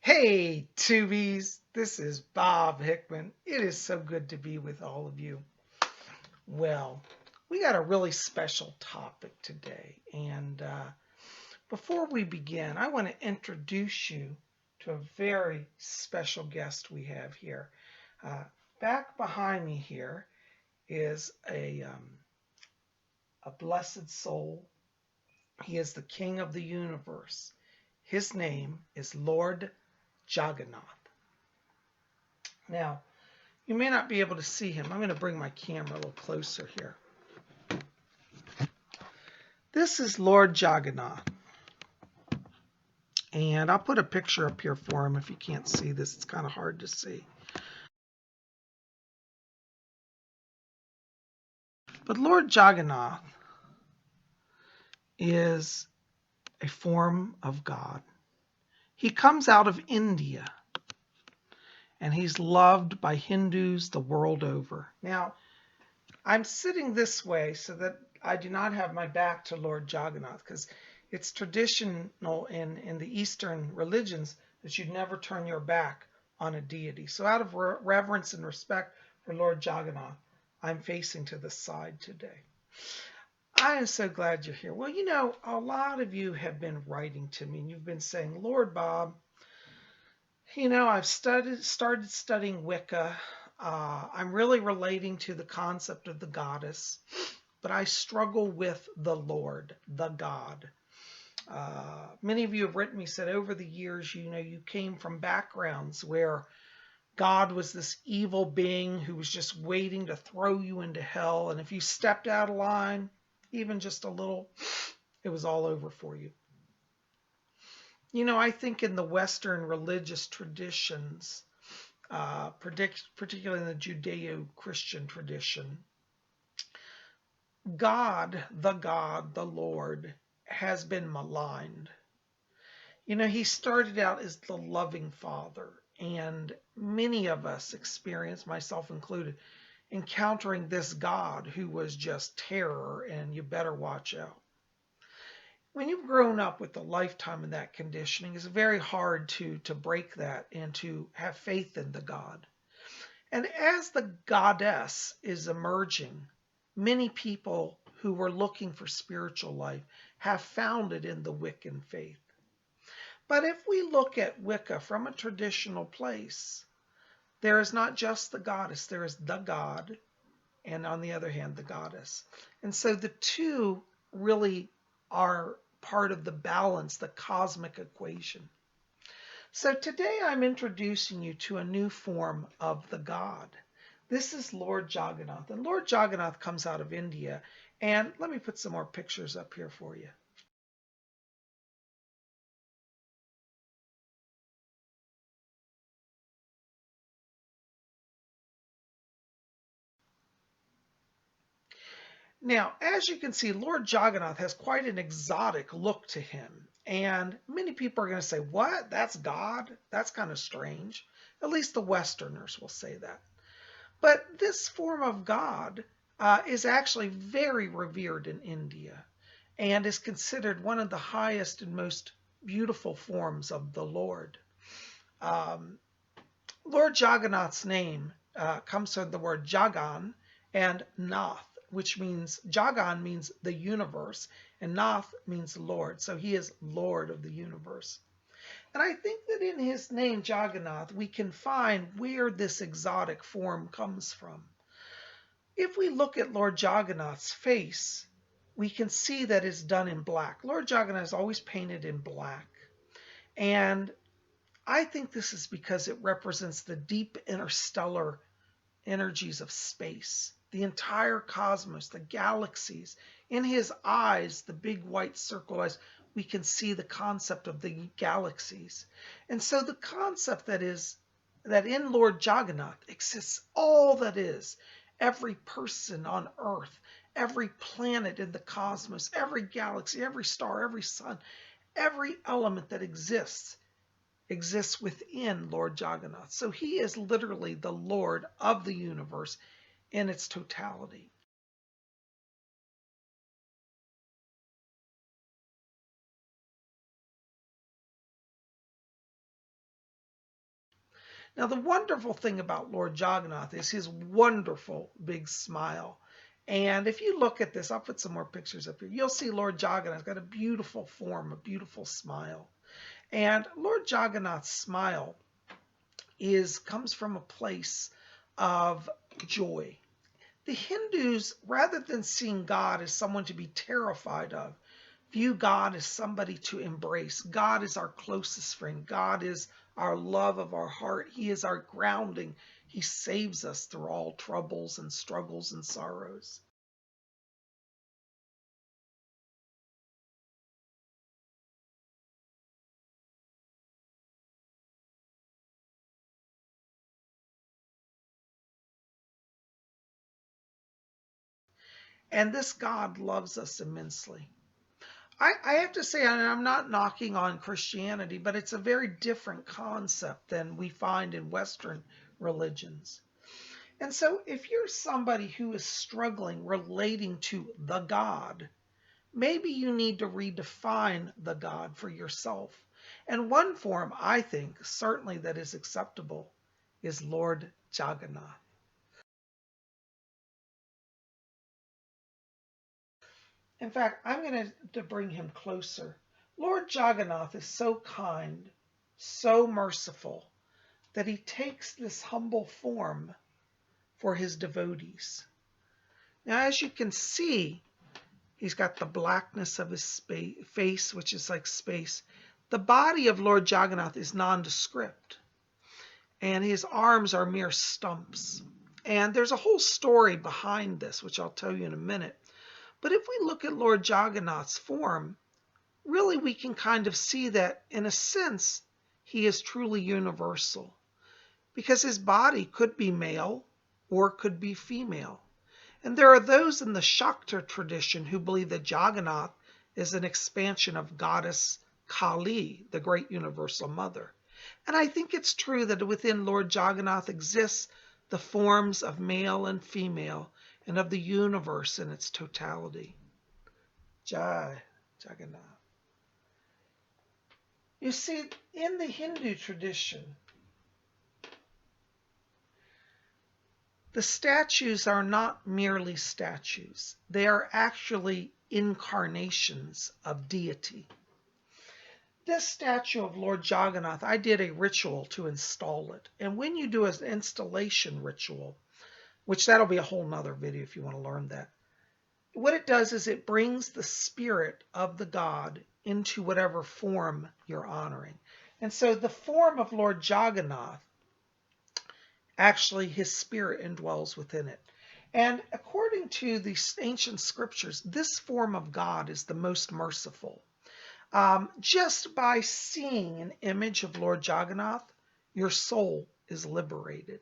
Hey, Tubies, this is Bob Hickman. It is so good to be with all of you. Well, we got a really special topic today. And before we begin, I want to introduce you to a very special guest we have here. Uh, Back behind me here is a blessed soul. He is the king of the universe. His name is Lord Jagannath. Now, you may not be able to see him. I'm going to bring my camera a little closer here. This is Lord Jagannath. And I'll put a picture up here for him if you can't see this. It's kind of hard to see. But Lord Jagannath is a form of God. He comes out of India, and he's loved by Hindus the world over. Now, I'm sitting this way so that I do not have my back to Lord Jagannath, because it's traditional in the Eastern religions that you'd never turn your back on a deity. So out of reverence and respect for Lord Jagannath, I'm facing to the side today. I am so glad you're here. Well, you know, a lot of you have been writing to me and you've been saying, Lord Bob, you know, I've started studying Wicca. I'm really relating to the concept of the goddess, but I struggle with the Lord, the God. Many of you have written me, said over the years, you know, you came from backgrounds where God was this evil being who was just waiting to throw you into hell. And if you stepped out of line, even just a little, it was all over for you. You know, I think in the Western religious traditions, particularly in the Judeo-Christian tradition, God, the Lord, has been maligned. You know, he started out as the loving Father, and many of us experience, myself included, encountering this God who was just terror and you better watch out. When you've grown up with a lifetime of that conditioning, it's very hard to break that and to have faith in the God. And as the goddess is emerging, many people who were looking for spiritual life have found it in the Wiccan faith. But if we look at Wicca from a traditional place, there is not just the goddess, there is the God, and on the other hand, the goddess. And so the two really are part of the balance, the cosmic equation. So today I'm introducing you to a new form of the God. This is Lord Jagannath. And Lord Jagannath comes out of India. And let me put some more pictures up here for you. Now, as you can see, Lord Jagannath has quite an exotic look to him. And many people are going to say, what? That's God? That's kind of strange. At least the Westerners will say that. But this form of God is actually very revered in India and is considered one of the highest and most beautiful forms of the Lord. Um, Lord Jagannath's name comes from the word Jagan and Nath, which means Jagan means the universe and Nath means Lord. So he is Lord of the universe. And I think that in his name, Jagannath, we can find where this exotic form comes from. If we look at Lord Jagannath's face, we can see that it's done in black. Lord Jagannath is always painted in black. And I think this is because it represents the deep interstellar energies of space, the entire cosmos, the galaxies. In his eyes, the big white circle eyes, we can see the concept of the galaxies. And so the concept that in Lord Jagannath exists all that is, every person on earth, every planet in the cosmos, every galaxy, every star, every sun, every element that exists within Lord Jagannath. So he is literally the Lord of the universe in its totality. Now, the wonderful thing about Lord Jagannath is his wonderful big smile. And if you look at this, I'll put some more pictures up here. You'll see Lord Jagannath's got a beautiful form, a beautiful smile. And Lord Jagannath's smile comes from a place of joy. The Hindus, rather than seeing God as someone to be terrified of, view God as somebody to embrace. God is our closest friend. God is our love of our heart. He is our grounding. He saves us through all troubles and struggles and sorrows. And this God loves us immensely. I have to say, and I'm not knocking on Christianity, but it's a very different concept than we find in Western religions. And so if you're somebody who is struggling relating to the God, maybe you need to redefine the God for yourself. And one form, I think, certainly that is acceptable is Lord Jagannath. In fact, I'm going to bring him closer. Lord Jagannath is so kind, so merciful, that he takes this humble form for his devotees. Now, as you can see, he's got the blackness of his face, which is like space. The body of Lord Jagannath is nondescript, and his arms are mere stumps. And there's a whole story behind this, which I'll tell you in a minute. But if we look at Lord Jagannath's form, really we can kind of see that, in a sense, he is truly universal, because his body could be male or could be female. And there are those in the Shakta tradition who believe that Jagannath is an expansion of goddess Kali, the great universal mother. And I think it's true that within Lord Jagannath exists the forms of male and female and of the universe in its totality. Jai Jagannath. You see, in the Hindu tradition, the statues are not merely statues. They are actually incarnations of deity. This statue of Lord Jagannath, I did a ritual to install it. And when you do an installation ritual, which that'll be a whole nother video if you want to learn that, what it does is it brings the spirit of the god into whatever form you're honoring. And so the form of Lord Jagannath, actually his spirit indwells within it. And according to the ancient scriptures, this form of God is the most merciful. Just by seeing an image of Lord Jagannath, your soul is liberated.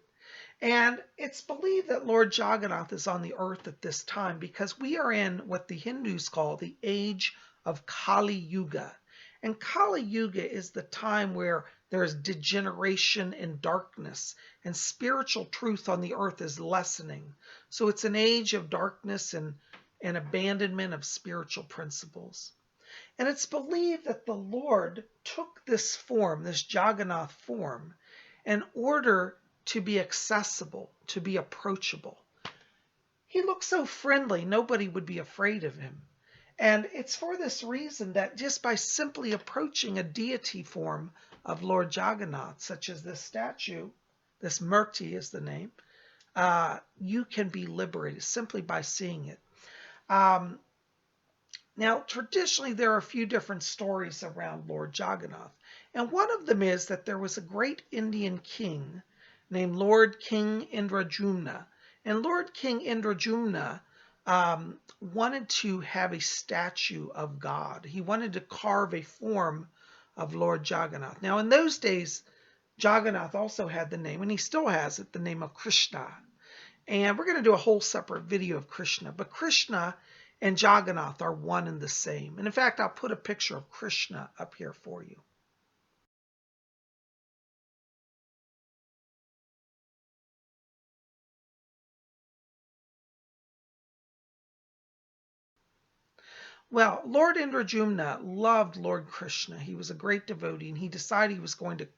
And it's believed that Lord Jagannath is on the earth at this time because we are in what the Hindus call the age of Kali Yuga. And Kali Yuga is the time where there is degeneration and darkness, and spiritual truth on the earth is lessening. So it's an age of darkness and abandonment of spiritual principles. And it's believed that the Lord took this form, this Jagannath form, in order to be accessible, to be approachable. He looked so friendly, nobody would be afraid of him. And it's for this reason that just by simply approaching a deity form of Lord Jagannath, such as this statue, this Murti is the name, you can be liberated simply by seeing it. Now, traditionally, there are a few different stories around Lord Jagannath. And one of them is that there was a great Indian king named Lord King Indrajumna. And Lord King Indrajumna wanted to have a statue of God. He wanted to carve a form of Lord Jagannath. Now, in those days, Jagannath also had the name, and he still has it, the name of Krishna. And we're going to do a whole separate video of Krishna. But Krishna and Jagannath are one and the same. And in fact, I'll put a picture of Krishna up here for you. Well, Lord Indrajumna loved Lord Krishna. He was a great devotee, and he decided he was going to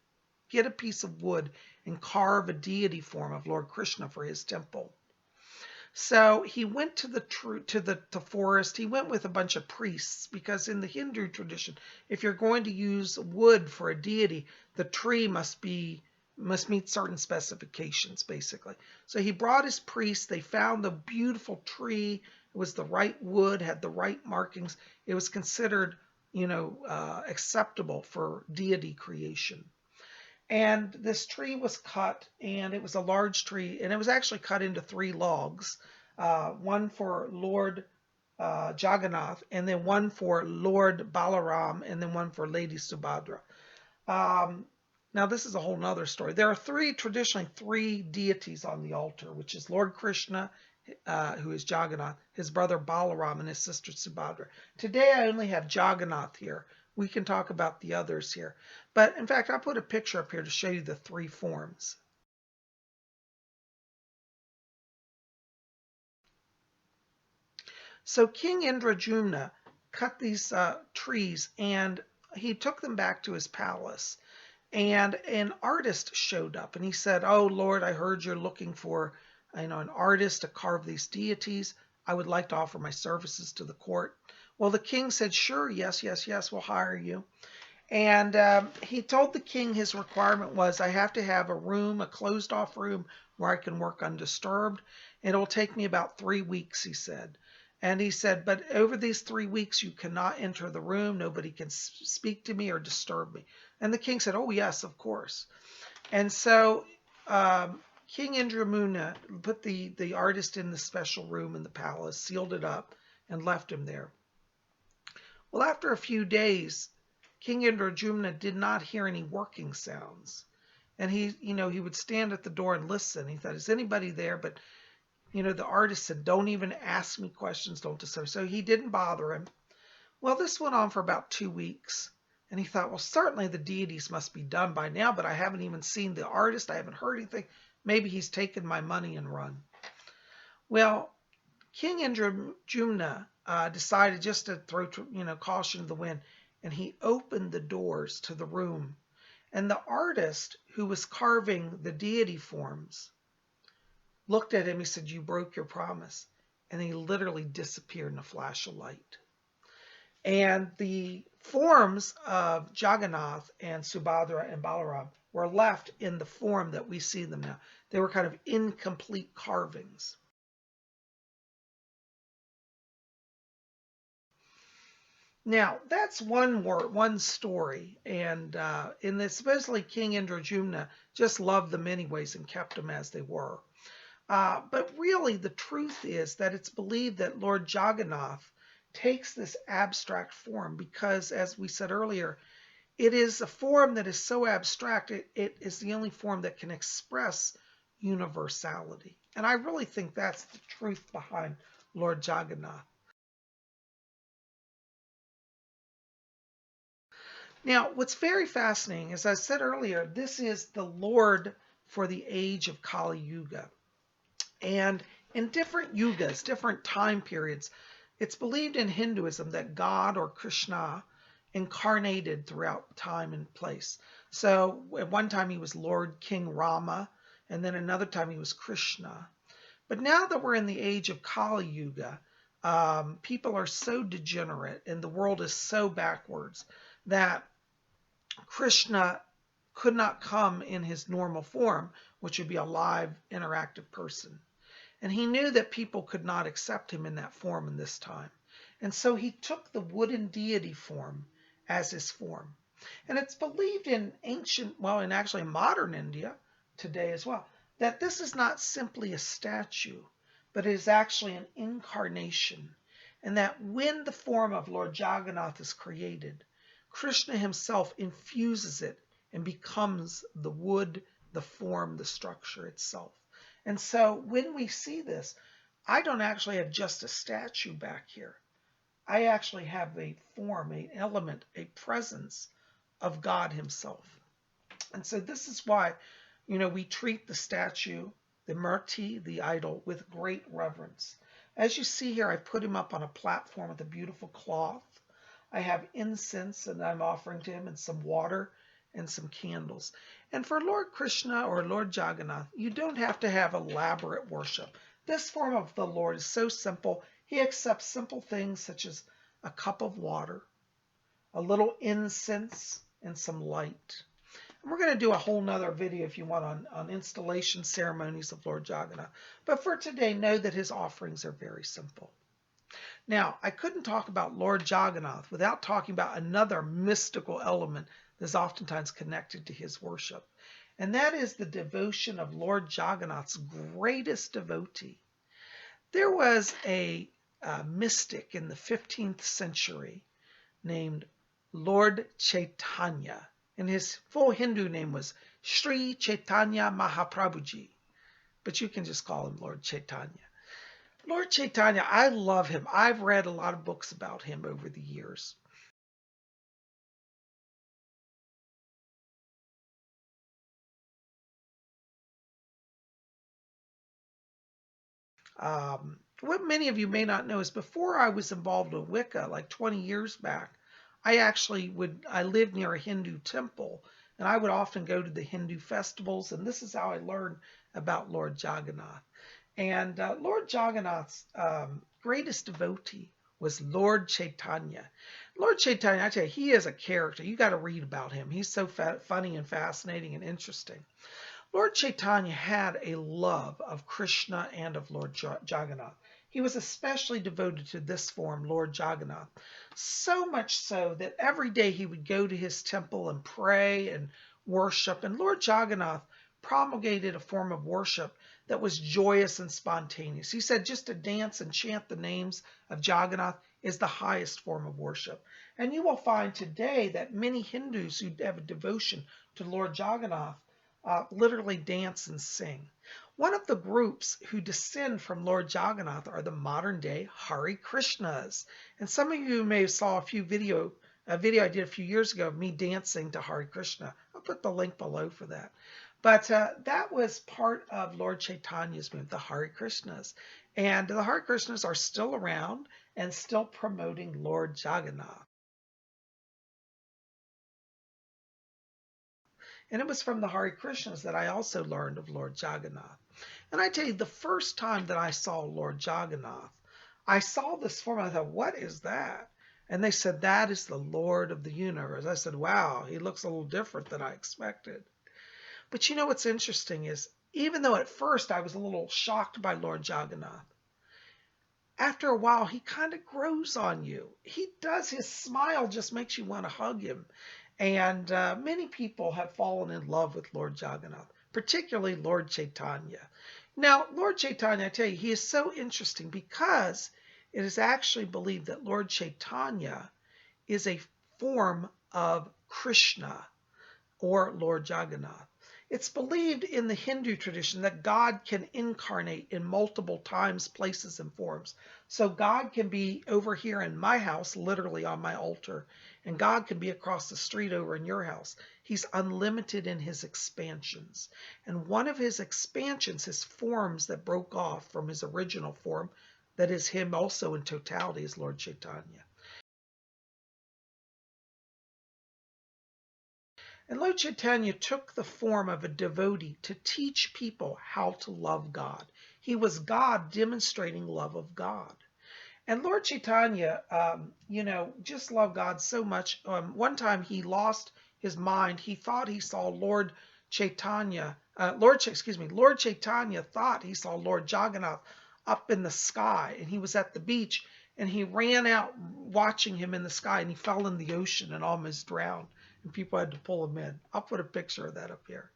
get a piece of wood and carve a deity form of Lord Krishna for his temple. So he went to the forest. He went with a bunch of priests because in the Hindu tradition, if you're going to use wood for a deity, the tree must meet certain specifications, basically. So he brought his priests. They found the beautiful tree. It was the right wood, had the right markings. It was considered, acceptable for deity creation. And this tree was cut, and it was a large tree, and it was actually cut into 3 logs, one for Lord Jagannath, and then one for Lord Balaram, and then one for Lady Subhadra. Now, this is a whole nother story. There are traditionally three deities on the altar, which is Lord Krishna, who is Jagannath, his brother Balaram, and his sister Subhadra. Today, I only have Jagannath here. We can talk about the others here. But in fact, I put a picture up here to show you the 3 forms. So King Indrajumna cut these trees, and he took them back to his palace. And an artist showed up, and he said, "Oh, Lord, I heard you're looking for an artist to carve these deities. I would like to offer my services to the court." Well, the king said, "Sure, yes, we'll hire you." And he told the king his requirement was, "I have to have a room, a closed-off room where I can work undisturbed. And it'll take me about 3 weeks," he said. And he said, "But over these 3 weeks, you cannot enter the room. Nobody can speak to me or disturb me." And the king said, "Oh, yes, of course." And so King Indrajumna put the artist in the special room in the palace, sealed it up, and left him there. Well, after a few days, King Indrajumna did not hear any working sounds. And he would stand at the door and listen. He thought, "Is anybody there?" But, the artist said, "Don't even ask me questions, don't disturb." So he didn't bother him. Well, this went on for about 2 weeks. And he thought, well, certainly the deities must be done by now, but I haven't even seen the artist. I haven't heard anything. Maybe he's taken my money and run. Well, King Indrajumna decided just to throw, caution to the wind, and he opened the doors to the room. And the artist who was carving the deity forms looked at him. He said, "You broke your promise." And he literally disappeared in a flash of light. And the forms of Jagannath and Subhadra and Balaram were left in the form that we see them now. They were kind of incomplete carvings. Now, that's one story, and supposedly King Indrajumna just loved them anyways and kept them as they were. But really, the truth is that it's believed that Lord Jagannath takes this abstract form because, as we said earlier, it is a form that is so abstract, it is the only form that can express universality. And I really think that's the truth behind Lord Jagannath. Now, what's very fascinating, as I said earlier, this is the Lord for the age of Kali Yuga. And in different yugas, different time periods, it's believed in Hinduism that God or Krishna incarnated throughout time and place. So at one time he was Lord King Rama, and then another time he was Krishna. But now that we're in the age of Kali Yuga, people are so degenerate and the world is so backwards that Krishna could not come in his normal form, which would be a live, interactive person. And he knew that people could not accept him in that form in this time. And so he took the wooden deity form as his form. And it's believed in actually modern India today as well, that this is not simply a statue, but it is actually an incarnation. And that when the form of Lord Jagannath is created, Krishna himself infuses it and becomes the wood, the form, the structure itself. And so when we see this, I don't actually have just a statue back here. I actually have a form, an element, a presence of God himself. And so this is why, we treat the statue, the murti, the idol, with great reverence. As you see here, I put him up on a platform with a beautiful cloth. I have incense and I'm offering to him and some water. and some candles. And for Lord Krishna or Lord Jagannath, you don't have to have elaborate worship. This form of the Lord is so simple. He accepts simple things such as a cup of water, a little incense, and some light. And we're going to do a whole nother video if you want on installation ceremonies of Lord Jagannath. But for today, know that his offerings are very simple. Now, I couldn't talk about Lord Jagannath without talking about another mystical element that's oftentimes connected to his worship. And that is the devotion of Lord Jagannath's greatest devotee. There was a mystic in the 15th century named Lord Chaitanya, and his full Hindu name was Sri Chaitanya Mahaprabhuji, but you can just call him Lord Chaitanya. Lord Chaitanya, I love him. I've read a lot of books about him over the years. What many of you may not know is before I was involved in Wicca, like 20 years back, I lived near a Hindu temple, and I would often go to the Hindu festivals, and this is how I learned about Lord Jagannath. And Lord Jagannath's greatest devotee was Lord Chaitanya. Lord Chaitanya, I tell you, he is a character. You got to read about him. He's so funny and fascinating and interesting. Lord Chaitanya had a love of Krishna and of Lord Jagannath. He was especially devoted to this form, Lord Jagannath, so much so that every day he would go to his temple and pray and worship. And Lord Jagannath promulgated a form of worship that was joyous and spontaneous. He said just to dance and chant the names of Jagannath is the highest form of worship. And you will find today that many Hindus who have a devotion to Lord Jagannath literally dance and sing. One of the groups who descend from Lord Jagannath are the modern day Hare Krishnas. And some of you may have saw a video I did a few years ago of me dancing to Hare Krishna. I'll put the link below for that. But that was part of Lord Chaitanya's movement, the Hare Krishnas. And the Hare Krishnas are still around and still promoting Lord Jagannath. And it was from the Hare Krishnas that I also learned of Lord Jagannath. And I tell you, the first time that I saw Lord Jagannath, I saw this form. I thought, what is that? And they said, that is the Lord of the universe. I said, wow, he looks a little different than I expected. But you know what's interesting is, even though at first I was a little shocked by Lord Jagannath, after a while, he kind of grows on you. He does. His smile just makes you want to hug him. And many people have fallen in love with Lord Jagannath, particularly Lord Chaitanya. Now, Lord Chaitanya, I tell you, he is so interesting because it is actually believed that Lord Chaitanya is a form of Krishna or Lord Jagannath. It's believed in the Hindu tradition that God can incarnate in multiple times, places, and forms. So God can be over here in my house, literally on my altar, and God can be across the street over in your house. He's unlimited in his expansions. And one of his expansions, his forms that broke off from his original form, that is him also in totality, is Lord Chaitanya. And Lord Chaitanya took the form of a devotee to teach people how to love God. He was God demonstrating love of God. And Lord Chaitanya, just loved God so much. One time he lost his mind. He thought he saw Lord Chaitanya. Lord Chaitanya thought he saw Lord Jagannath up in the sky, and he was at the beach, and he ran out watching him in the sky, and he fell in the ocean and almost drowned. And people had to pull him in. I'll put a picture of that up here.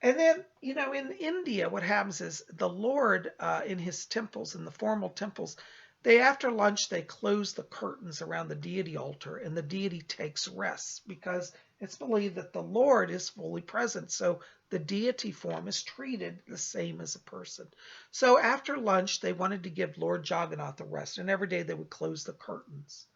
And then, in India, what happens is the Lord, in his temples, in the formal temples, after lunch, they close the curtains around the deity altar, and the deity takes rest because it's believed that the Lord is fully present. So the deity form is treated the same as a person. So after lunch, they wanted to give Lord Jagannath a rest, and every day they would close the curtains.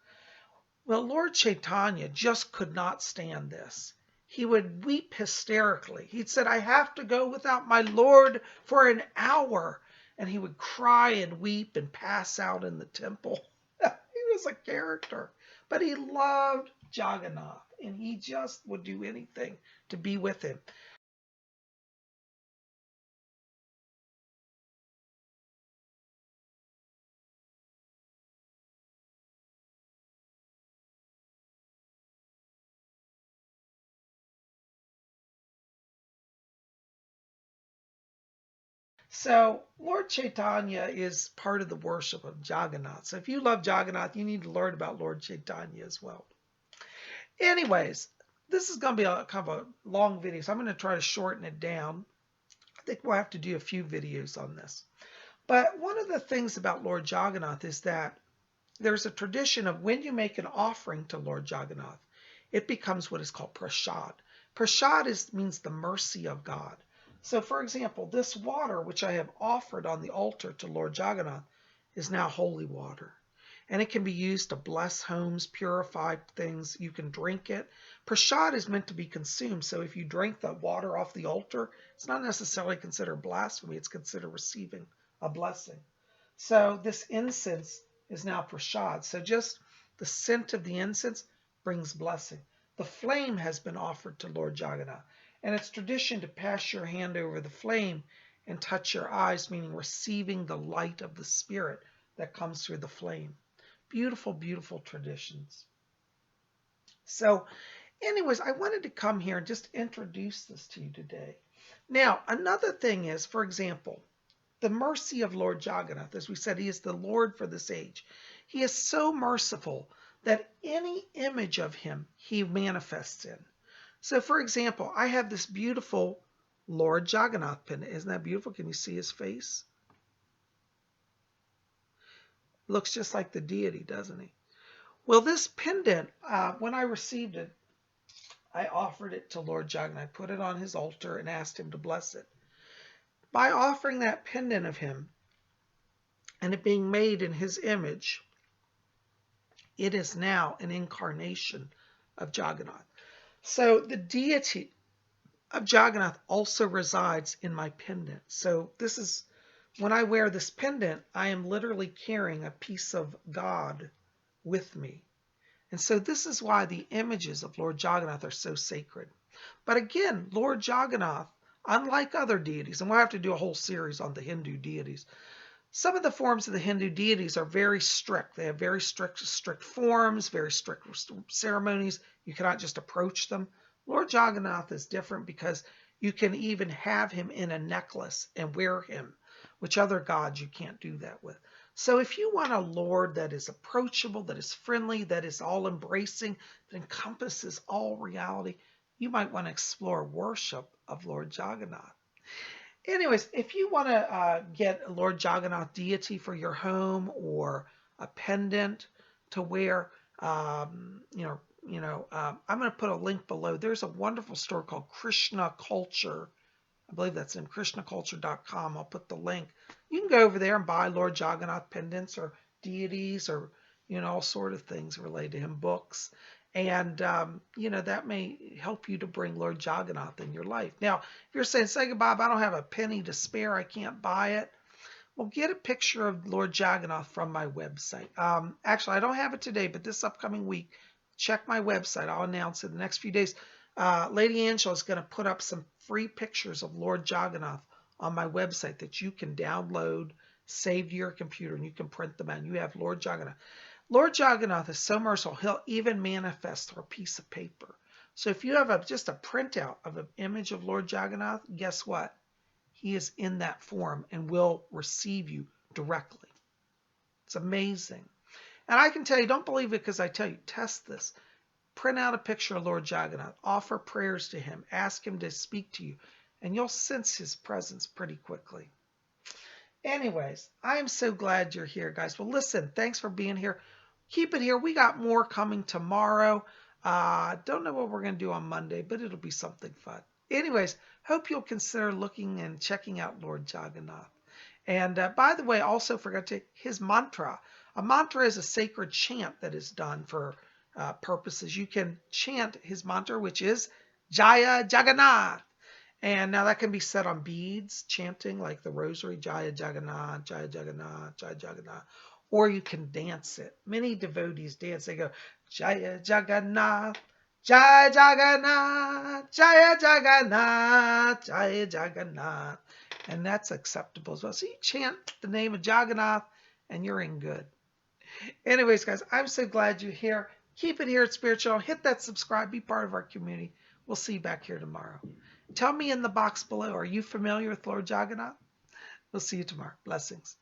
Well, Lord Chaitanya just could not stand this. He would weep hysterically. He'd said, I have to go without my Lord for an hour. And he would cry and weep and pass out in the temple. He was a character. But he loved Jagannath, and he just would do anything to be with him. So Lord Chaitanya is part of the worship of Jagannath. So if you love Jagannath, you need to learn about Lord Chaitanya as well. Anyways, this is going to be a kind of a long video, so I'm going to try to shorten it down. I think we'll have to do a few videos on this. But one of the things about Lord Jagannath is that there's a tradition of when you make an offering to Lord Jagannath, it becomes what is called Prasad. Prasad means the mercy of God. So, for example, this water which I have offered on the altar to Lord Jagannath is now holy water. And it can be used to bless homes, purify things. You can drink it. Prasad is meant to be consumed. So if you drink the water off the altar, it's not necessarily considered blasphemy. It's considered receiving a blessing. So this incense is now prasad. So just the scent of the incense brings blessing. The flame has been offered to Lord Jagannath. And it's tradition to pass your hand over the flame and touch your eyes, meaning receiving the light of the spirit that comes through the flame. Beautiful, beautiful traditions. So anyways, I wanted to come here and just introduce this to you today. Now, another thing is, for example, the mercy of Lord Jagannath. As we said, he is the Lord for this age. He is so merciful that any image of him he manifests in. So, for example, I have this beautiful Lord Jagannath pendant. Isn't that beautiful? Can you see his face? Looks just like the deity, doesn't he? Well, this pendant, when I received it, I offered it to Lord Jagannath. I put it on his altar and asked him to bless it. By offering that pendant of him and it being made in his image, it is now an incarnation of Jagannath. So the deity of Jagannath also resides in my pendant. So this is, when I wear this pendant, I am literally carrying a piece of God with me. And so this is why the images of Lord Jagannath are so sacred. But again, Lord Jagannath, unlike other deities, and we'll have to do a whole series on the Hindu deities, some of the forms of the Hindu deities are very strict. They have very strict forms, very strict ceremonies. You cannot just approach them. Lord Jagannath is different because you can even have him in a necklace and wear him, which other gods you can't do that with. So if you want a Lord that is approachable, that is friendly, that is all-embracing, that encompasses all reality, you might want to explore worship of Lord Jagannath. Anyways, if you want to get a Lord Jagannath deity for your home or a pendant to wear, I'm going to put a link below. There's a wonderful store called Krishna Culture. I believe that's in krishnaculture.com. I'll put the link. You can go over there and buy Lord Jagannath pendants or deities or, all sort of things related to him, books. And, that may help you to bring Lord Jagannath in your life. Now, if you're saying, say goodbye, I don't have a penny to spare, I can't buy it. Well, get a picture of Lord Jagannath from my website. Actually, I don't have it today, but this upcoming week, check my website. I'll announce it in the next few days. Lady Angela is going to put up some free pictures of Lord Jagannath on my website that you can download, save to your computer, and you can print them out. And you have Lord Jagannath. Lord Jagannath is so merciful, he'll even manifest through a piece of paper. So if you have just a printout of an image of Lord Jagannath, guess what? He is in that form and will receive you directly. It's amazing. And I can tell you, don't believe it because I tell you, test this. Print out a picture of Lord Jagannath, offer prayers to him, ask him to speak to you, and you'll sense his presence pretty quickly. Anyways, I am so glad you're here, guys. Well, listen, thanks for being here. Keep it here. We got more coming tomorrow. Don't know what we're going to do on Monday, but it'll be something fun. Anyways, hope you'll consider looking and checking out Lord Jagannath. And by the way, I also forgot to his mantra. A mantra is a sacred chant that is done for purposes. You can chant his mantra, which is Jaya Jagannath. And now that can be said on beads, chanting like the rosary, Jaya Jagannath, Jaya Jagannath, Jaya Jagannath. or you can dance it. Many devotees dance. They go, Jaya Jagannath, Jaya Jagannath, Jaya Jagannath, Jaya Jagannath. And that's acceptable as well. So you chant the name of Jagannath and you're in good. Anyways, guys, I'm so glad you're here. Keep it here at Spiritual. Hit that subscribe. Be part of our community. We'll see you back here tomorrow. Tell me in the box below, are you familiar with Lord Jagannath? We'll see you tomorrow. Blessings.